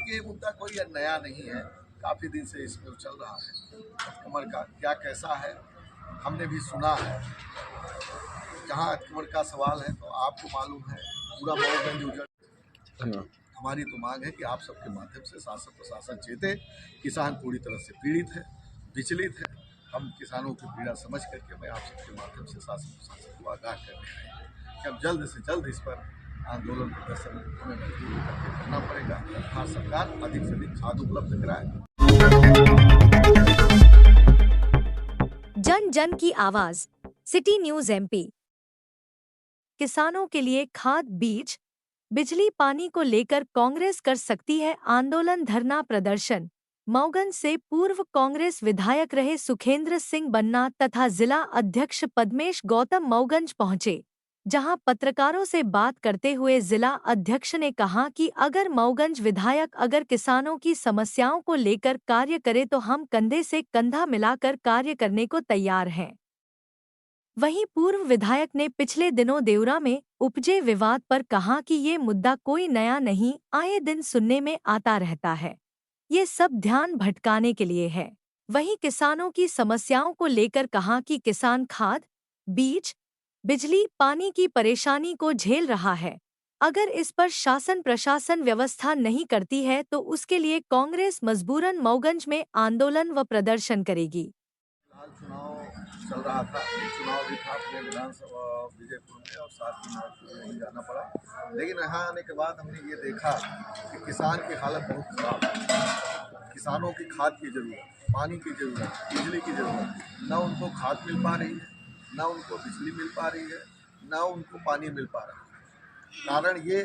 देखिए, ये मुद्दा कोई नया नहीं है, काफ़ी दिन से इसमें चल रहा है। कमर का क्या कैसा है हमने भी सुना है। जहाँ कमर का सवाल है तो आपको मालूम है पूरा मऊगंज उजड़। हमारी तो मांग है कि आप सबके माध्यम से शासन प्रशासन चेते। किसान पूरी तरह से पीड़ित है, विचलित है। हम किसानों की पीड़ा समझ करके मैं आप सबके माध्यम से शासन प्रशासन को आगाह करने आए हैं कि अब जल्द से जल्द इस पर आंदोलन प्रदर्शन हमें मजबूर करके करना पड़ेगा। भारत सरकार अधिक से अधिक खाद उपलब्ध कराए। जन जन की आवाज, सिटी न्यूज MP। किसानों के लिए खाद, बीज, बिजली, पानी को लेकर कांग्रेस कर सकती है आंदोलन, धरना प्रदर्शन। मऊगंज से पूर्व कांग्रेस विधायक रहे सुखेंद्र सिंह बन्ना तथा जिला अध्यक्ष पद्मेश गौतम मऊगंज पहुंचे, जहां पत्रकारों से बात करते हुए जिला अध्यक्ष ने कहा कि अगर मऊगंज विधायक अगर किसानों की समस्याओं को लेकर कार्य करे तो हम कंधे से कंधा मिलाकर कार्य करने को तैयार हैं। वहीं पूर्व विधायक ने पिछले दिनों देवरा में उपजे विवाद पर कहा कि ये मुद्दा कोई नया नहीं, आए दिन सुनने में आता रहता है, ये सब ध्यान भटकाने के लिए है। वहीं किसानों की समस्याओं को लेकर कहा कि किसान खाद, बीज, बिजली, पानी की परेशानी को झेल रहा है। अगर इस पर शासन प्रशासन व्यवस्था नहीं करती है तो उसके लिए कांग्रेस मजबूरन मऊगंज में आंदोलन व प्रदर्शन करेगी। चुनाव चल रहा था, चुनाव भी था अपने विधानसभा विजयपुर में और साथ ही नागपुर में जाना पड़ा। लेकिन यहाँ आने के बाद हमने ये देखा कि किसान की हालत बहुत खराब है। किसानों की खाद की ज़रूरत, पानी की ज़रूरत, बिजली की ज़रूरत, न उनको खाद मिल पा रही है, न उनको बिजली मिल पा रही है, न उनको पानी मिल पा रहा है। कारण ये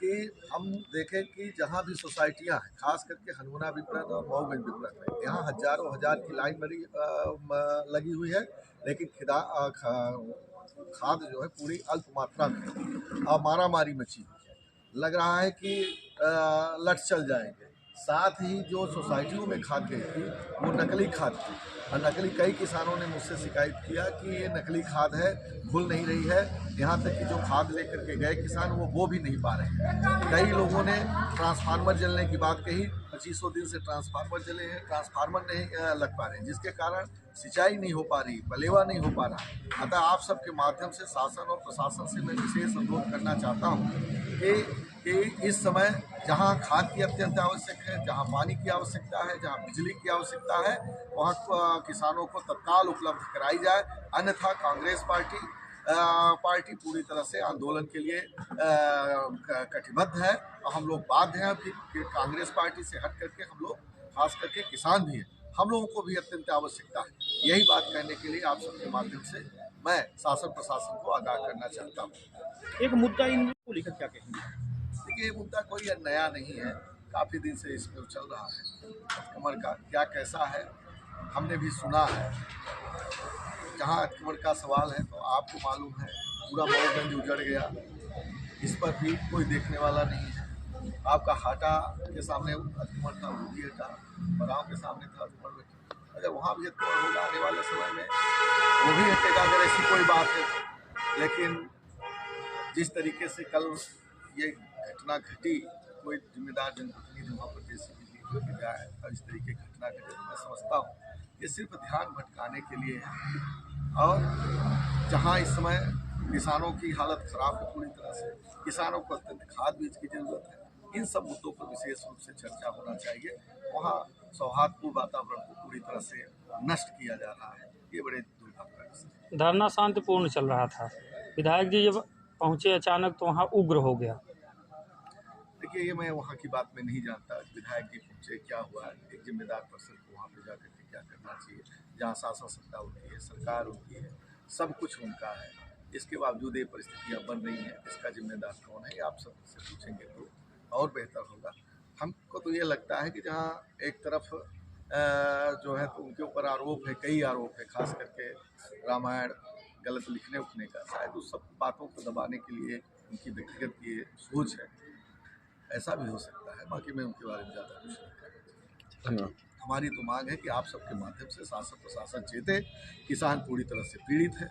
कि हम देखें कि जहाँ भी सोसाइटियाँ हैं, खास करके हनुमाना विपणन और मऊगंज विपणन में, यहाँ हजारों हजार की लाइन लगी हुई है, लेकिन खाद जो है पूरी अल्प मात्रा में और मारामारी मची लग रहा है कि लट चल जाएंगे। साथ ही जो सोसाइटियों में खाद गई थी वो नकली खाद थी और नकली, कई किसानों ने मुझसे शिकायत किया कि ये नकली खाद है, घुल नहीं रही है। यहाँ तक कि जो खाद लेकर के गए किसान वो भी नहीं पा रहे हैं। कई लोगों ने ट्रांसफार्मर जलने की बात कही, 2500 दिन से ट्रांसफार्मर जले हैं, ट्रांसफार्मर नहीं लग पा रहे हैं, जिसके कारण सिंचाई नहीं हो पा रही, पलेवा नहीं हो पा रहा। अतः आप सबके माध्यम से शासन और प्रशासन से मैं विशेष अनुरोध करना चाहता हूँ कि इस समय जहाँ खाद की अत्यंत आवश्यक है, जहाँ पानी की आवश्यकता है, जहाँ बिजली की आवश्यकता है, वहाँ किसानों को तत्काल उपलब्ध कराई जाए। अन्यथा कांग्रेस पार्टी पूरी तरह से आंदोलन के लिए कटिबद्ध है और हम लोग बाध्य हैं कि कांग्रेस पार्टी से हट करके हम लोग, खास करके किसान भी हैं, हम लोगों को भी अत्यंत आवश्यकता है। यही बात कहने के लिए आप सबके माध्यम से मैं शासन प्रशासन को आगाह करना चाहता हूँ। एक मुद्दा इन को लेकर क्या कहेंगे? देखिए, ये मुद्दा कोई नया नहीं है, काफ़ी दिन से इसमें चल रहा है। कमर का क्या कैसा है हमने भी सुना है। जहाँ कमर का सवाल है तो आपको मालूम है पूरा मऊगंज उजड़ गया, इस पर भी कोई देखने वाला नहीं है। आपका हाटा के सामने अतिक्रमण था, वो भी हटा, बराव के सामने था अतिक्रमण, अगर वहाँ भी अतिक्रमण होगा आने वाले समय में वो भी हटेगा, अगर ऐसी कोई बात है। लेकिन जिस तरीके से कल ये घटना घटी, कोई जिम्मेदार जनप्रतिनिधि वहाँ पर जेसीबी जाए और इस तरीके की घटना घटे, मैं समझता हूँ ये सिर्फ ध्यान भटकाने के लिए है। और जहाँ इस समय किसानों की हालत खराब है पूरी तरह से, किसानों को अत्यंत खाद बीज की जरूरत है, इन सब मुद्दों पर विशेष रूप से चर्चा होना चाहिए। वहाँ सौहार्दपूर्ण वातावरण को पूरी तरह से नष्ट किया जा रहा है, ये बड़े दुर्भाग्य। धरना शांतिपूर्ण चल रहा था, विधायक जी जब पहुंचे अचानक तो वहाँ उग्र हो गया। देखिए, ये मैं वहाँ की बात में नहीं जानता, विधायक जी पहुँचे क्या हुआ है। एक जिम्मेदार पर्सन को वहाँ पे जाकर के क्या करना चाहिए, जहाँ शासन सत्ता उनकी है, सरकार उनकी है, सब कुछ उनका है, इसके बावजूद ये परिस्थितियाँ बन रही हैं। इसका जिम्मेदार कौन है, आप सबसे पूछेंगे तो और बेहतर होगा। हमको तो ये लगता है कि जहाँ एक तरफ जो है तो उनके ऊपर आरोप है, कई आरोप है, खास करके रामायण गलत लिखने उखने का, शायद उस सब बातों को दबाने के लिए उनकी व्यक्तिगत ये सोच है, ऐसा भी हो सकता है। बाकी मैं उनके बारे में ज़्यादा कुछ नहीं कहना। हमारी तो मांग है कि आप सबके माध्यम से शासन प्रशासन चेते। किसान पूरी तरह से पीड़ित है,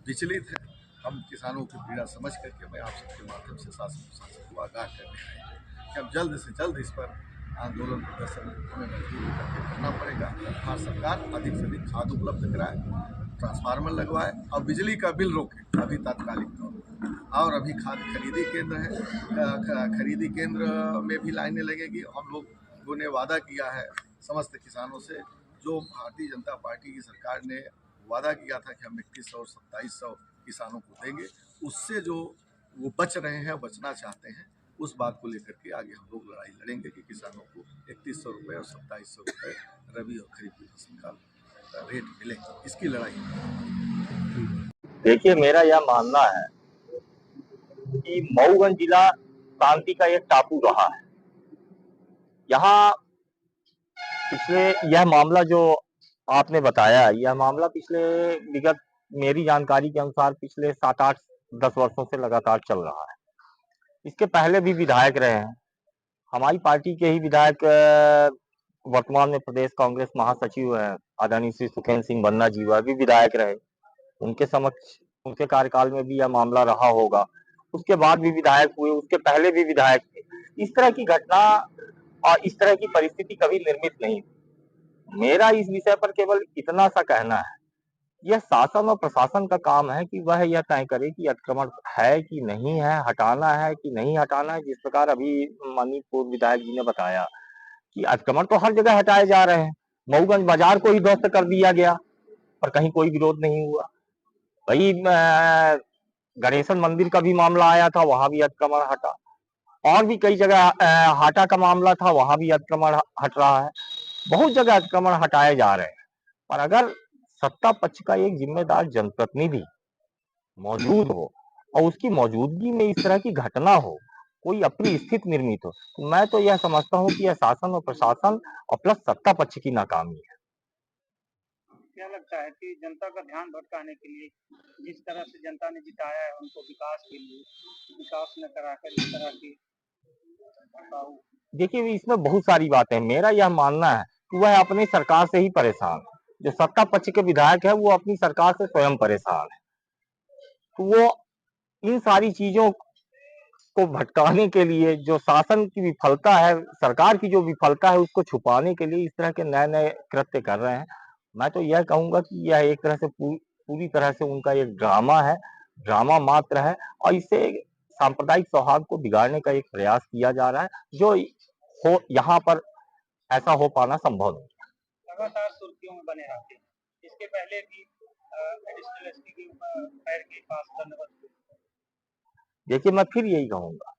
विचलित है। हम किसानों की पीड़ा समझ करके मैं आप सबके माध्यम से शासन प्रशासन को आगाह करने आए हैं कि अब जल्द से जल्द इस पर आंदोलन प्रदर्शन हमें मजबूरी करके करना पड़ेगा। भारत सरकार अधिक से अधिक खाद उपलब्ध कराए, ट्रांसफार्मर लगवाए और बिजली का बिल रोके अभी तात्कालिक तौर पर। और अभी खाद खरीदी केंद्र है, खरीदी केंद्र में भी लाइनें लगेगी। हम लोगों ने वादा किया है समस्त किसानों से, जो भारतीय जनता पार्टी की सरकार ने वादा किया था कि हम 2100 और 2700 किसानों को देंगे, उससे जो वो बच रहे हैं, बचना चाहते हैं, उस बात को लेकर के आगे हम लोग लड़ाई लड़ेंगे कि किसानों को 3100 रुपये और 2700 रुपये रबी और खरीफ की फसल का रेट मिले। इसकी लड़ाई। देखिए, मेरा यह मानना है कि मऊगंज जिला शांति का एक टापू रहा है। यहाँ पिछले यह मामला जो आपने बताया, यह मामला पिछले विगत मेरी जानकारी के अनुसार पिछले 7, 8, 10 वर्षों से लगातार चल रहा है। इसके पहले भी विधायक रहे हैं। हमारी पार्टी के ही विधायक वर्तमान में प्रदेश कांग्रेस महासचिव हैं आदरणीय श्री सुखेंद्र सिंह बन्ना जी, वह भी विधायक रहे। उनके समक्ष उनके कार्यकाल में भी यह मामला रहा होगा। उसके बाद भी विधायक हुए, उसके पहले भी विधायक थे। इस तरह की घटना और इस तरह की परिस्थिति कभी निर्मित नहीं हुई। मेरा इस विषय पर केवल इतना सा कहना है, यह शासन और प्रशासन का काम है कि वह यह तय करे कि अतिक्रमण है कि नहीं है, हटाना है कि नहीं हटाना है। जिस प्रकार अभी माननीय पूर्व विधायक जी ने बताया कि अतिक्रमण तो हर जगह हटाए जा रहे हैं। मऊगंज बाजार को ही ध्वस्त कर दिया गया, पर कहीं कोई विरोध नहीं हुआ। वही गणेशन मंदिर का भी मामला आया था, वहां भी अतिक्रमण हटा। और भी कई जगह हाटा का मामला था, वहां भी अतिक्रमण हट रहा है। बहुत जगह अतिक्रमण हटाए जा रहे हैं। पर अगर सत्ता पक्ष का एक जिम्मेदार जनप्रतिनिधि मौजूद हो और उसकी मौजूदगी में इस तरह की घटना हो, कोई अपनी स्थिति निर्मित हो, तो मैं तो यह समझता हूँ कि यह शासन और प्रशासन और प्लस सत्ता पक्ष की नाकामी है। क्या लगता है कि जनता का ध्यान भटकाने के लिए जिस तरह से जनता ने जिताया है उनको विकास के लिए, विकास न कराकर इस तरह की देखिए, इसमें बहुत सारी बातें हैं। मेरा यह मानना है कि वह अपनी सरकार से ही परेशान है। जो सत्ता पक्ष के विधायक है वो अपनी सरकार से स्वयं परेशान है। तो वो इन सारी चीजों को भटकाने के लिए, जो शासन की विफलता है, सरकार की जो विफलता है, उसको छुपाने के लिए इस तरह के नए नए कृत्य कर रहे हैं। मैं तो यह कहूंगा कि यह एक तरह से पूरी तरह से उनका एक ड्रामा है, ड्रामा मात्र है, और इससे सांप्रदायिक सौहार्द को बिगाड़ने का एक प्रयास किया जा रहा है, जो हो यहाँ पर ऐसा हो पाना संभव नहीं। लगातार सुर्खियों में बने रहते हैं। इसके पहले भी एडिशनल एसपी के पैर के पास बंदोबस्त। देखिए, मैं फिर यही कहूंगा,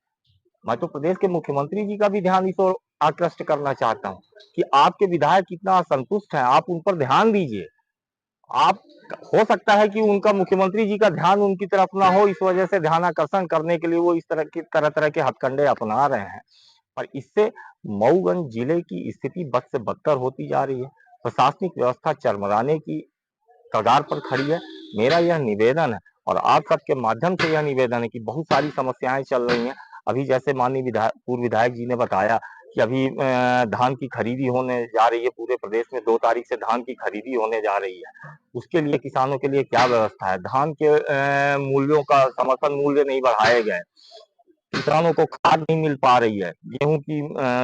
मैं तो प्रदेश के मुख्यमंत्री जी का भी ध्यान इस ओर आकृष्ट करना चाहता हूं कि आपके विधायक कितना असंतुष्ट हैं, आप उन पर ध्यान दीजिए। आप हो सकता है कि उनका मुख्यमंत्री जी का ध्यान उनकी तरफ ना हो, इस वजह से ध्यानाकर्षण करने के लिए वो इस तरह के हथकंडे अपना रहे हैं। पर इससे मऊगंज जिले की स्थिति बद से बदतर होती जा रही है। प्रशासनिक व्यवस्था चरमराने की कगार पर खड़ी है। मेरा यह निवेदन है और आप सबके माध्यम से यह निवेदन है कि बहुत सारी समस्याएं चल रही हैं। अभी जैसे माननीय पूर्व विधायक जी ने बताया कि अभी धान की खरीदी होने जा रही है, पूरे प्रदेश में 2 तारीख से धान की खरीदी होने जा रही है। उसके लिए किसानों के लिए क्या व्यवस्था है? धान के मूल्यों का समर्थन मूल्य नहीं बढ़ाए गए, किसानों को खाद नहीं मिल पा रही है, गेहूं की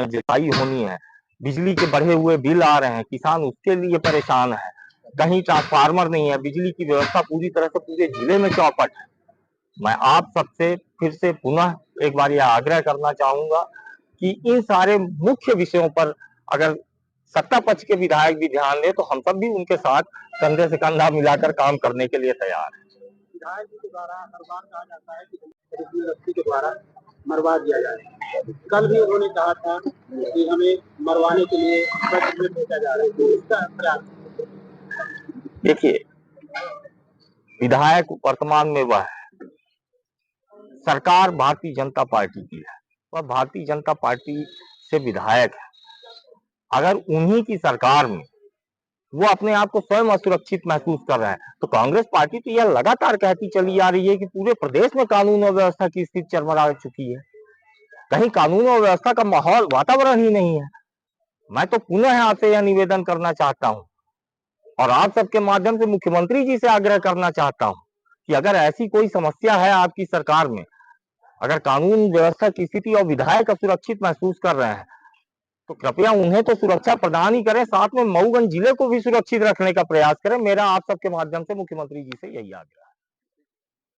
जुताई होनी है, बिजली के बढ़े हुए बिल आ रहे हैं, किसान उसके लिए परेशान है, कहीं ट्रांसफार्मर नहीं है, बिजली की व्यवस्था पूरी तरह से पूरे जिले में चौपट है। मैं आप सबसे फिर से पुनः एक बार यह आग्रह करना चाहूंगा कि इन सारे मुख्य विषयों पर अगर सत्ता पक्ष के विधायक भी ध्यान दें तो हम सब भी उनके साथ कंधे से कंधा मिलाकर काम करने के लिए तैयार हैं। विधायक जी के द्वारा हर बार कहा जाता है कि व्यक्ति के द्वारा मरवा दिया जाए। कल भी उन्होंने कहा था कि हमें मरवाने के लिए भेजा जा रहा है, तो इसका क्या? देखिए, विधायक वर्तमान में वह है, सरकार भारतीय जनता पार्टी की है, वह भारतीय जनता पार्टी से विधायक है। अगर उन्हीं की सरकार में वो अपने आप को स्वयं असुरक्षित महसूस कर रहे हैं, तो कांग्रेस पार्टी तो यह लगातार कहती चली आ रही है कि पूरे प्रदेश में कानून और व्यवस्था की स्थिति चरमरा चुकी है, कहीं कानून और व्यवस्था का माहौल, वातावरण ही नहीं है। मैं तो पुनः आपसे यह निवेदन करना चाहता हूं और आप सबके माध्यम से मुख्यमंत्री जी से आग्रह करना चाहता हूं कि अगर ऐसी कोई समस्या है आपकी सरकार में, अगर कानून व्यवस्था की स्थिति और विधायक असुरक्षित महसूस कर रहे हैं, तो कृपया उन्हें तो सुरक्षा प्रदान ही करें, साथ में मऊगंज जिले को भी सुरक्षित रखने का प्रयास करें। मेरा आप सबके माध्यम से मुख्यमंत्री जी से यही आग्रह है।